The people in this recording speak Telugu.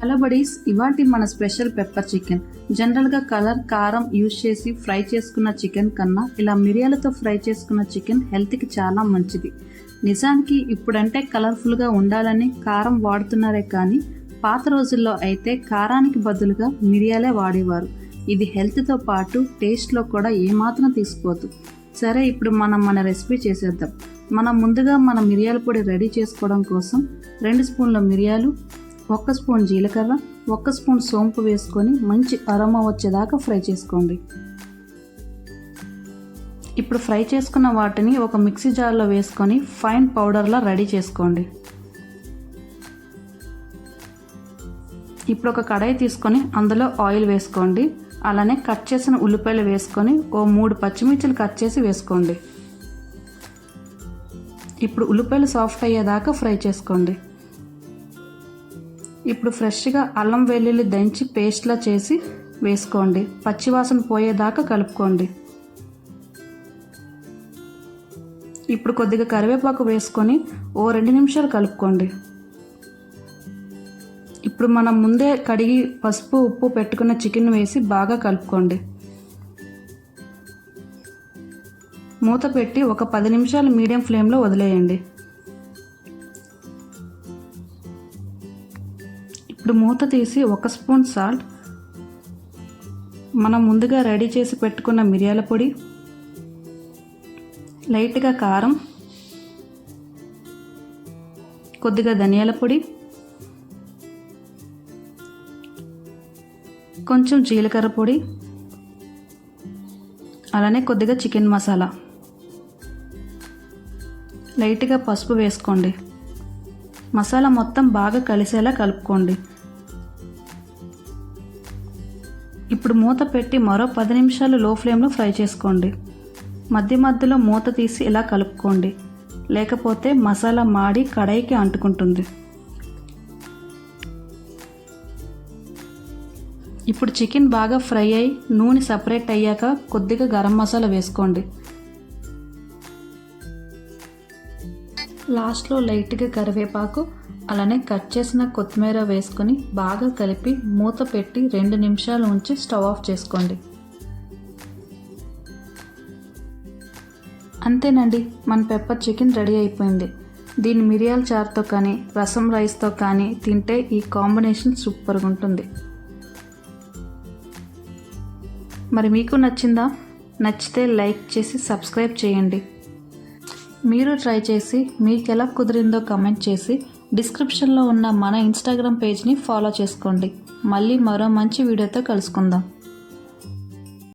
హలో బడీస్, ఇవాటి మన స్పెషల్ పెప్పర్ చికెన్. జనరల్గా కలర్ కారం యూజ్ చేసి ఫ్రై చేసుకున్న చికెన్ కన్నా ఇలా మిరియాలతో ఫ్రై చేసుకున్న చికెన్ హెల్త్కి చాలా మంచిది. నిజానికి ఇప్పుడంటే కలర్ఫుల్గా ఉండాలని కారం వాడుతున్నారే కానీ పాత రోజుల్లో అయితే కారానికి బదులుగా మిరియాలే వాడేవారు. ఇది హెల్త్తో పాటు టేస్ట్లో కూడా ఏమాత్రం తీసుకోవద్దు. సరే, ఇప్పుడు మనం మన రెసిపీ చేసేద్దాం. మనం ముందుగా మన మిరియాల పొడి రెడీ చేసుకోవడం కోసం 2 స్పూన్ల మిరియాలు, 1 స్పూన్ జీలకర్ర, 1 స్పూన్ సోంపు వేసుకొని మంచి అరోమా వచ్చేదాకా ఫ్రై చేసుకోండి. ఇప్పుడు ఫ్రై చేసుకున్న వాటిని ఒక మిక్సీ జార్లో వేసుకొని ఫైన్ పౌడర్లా రెడీ చేసుకోండి. ఇప్పుడు ఒక కడాయి తీసుకొని అందులో ఆయిల్ వేసుకోండి. అలానే కట్ చేసిన ఉల్లిపాయలు వేసుకొని 3 పచ్చిమిర్చిలు కట్ చేసి వేసుకోండి. ఇప్పుడు ఉల్లిపాయలు సాఫ్ట్ అయ్యేదాకా ఫ్రై చేసుకోండి. ఇప్పుడు ఫ్రెష్గా అల్లం వెల్లుల్లి దంచి పేస్ట్లా చేసి వేసుకోండి. పచ్చివాసన పోయేదాకా కలుపుకోండి. ఇప్పుడు కొద్దిగా కరివేపాకు వేసుకొని 2 నిమిషాలు కలుపుకోండి. ఇప్పుడు మనం ముందే కడిగి పసుపు ఉప్పు పెట్టుకున్న చికెన్ వేసి బాగా కలుపుకోండి. మూత పెట్టి ఒక 10 నిమిషాలు మీడియం ఫ్లేమ్లో వదిలేయండి. ఇప్పుడు మూత తీసి 1 స్పూన్ సాల్ట్, మనం ముందుగా రెడీ చేసి పెట్టుకున్న మిరియాల పొడి, లైట్గా కారం, కొద్దిగా ధనియాల పొడి, కొంచెం జీలకర్ర పొడి, అలానే కొద్దిగా చికెన్ మసాలా, లైట్గా పసుపు వేసుకోండి. మసాలా మొత్తం బాగా కలిసేలా కలుపుకోండి. ఇప్పుడు మూత పెట్టి మరో 10 నిమిషాలు లో ఫ్లేమ్లో ఫ్రై చేసుకోండి. మధ్య మధ్యలో మూత తీసి ఇలా కలుపుకోండి, లేకపోతే మసాలా మాడి కడాయికి అంటుకుంటుంది. ఇప్పుడు చికెన్ బాగా ఫ్రై అయి నూనె సపరేట్ అయ్యాక కొద్దిగా గరం మసాలా వేసుకోండి. లాస్ట్లో లైట్గా కరివేపాకు, అలానే కట్ చేసిన కొత్తిమీర వేసుకొని బాగా కలిపి మూత పెట్టి 2 నిమిషాలు ఉంచి స్టవ్ ఆఫ్ చేసుకోండి. అంతేనండి, మన పెప్పర్ చికెన్ రెడీ అయిపోయింది. దీన్ని మిరియాల చారుతో కానీ రసం రైస్తో కానీ తింటే ఈ కాంబినేషన్ సూపర్గా ఉంటుంది. మరి మీకు నచ్చిందా? నచ్చితే లైక్ చేసి సబ్స్క్రైబ్ చేయండి. మీరు ట్రై చేసి మీకు ఎలా కుదిరిందో కామెంట్ చేసి డిస్క్రిప్షన్లో ఉన్న మన ఇన్స్టాగ్రామ్ పేజ్ని ఫాలో చేసుకోండి. మళ్ళీ మరో మంచి వీడియోతో కలుసుకుందాం.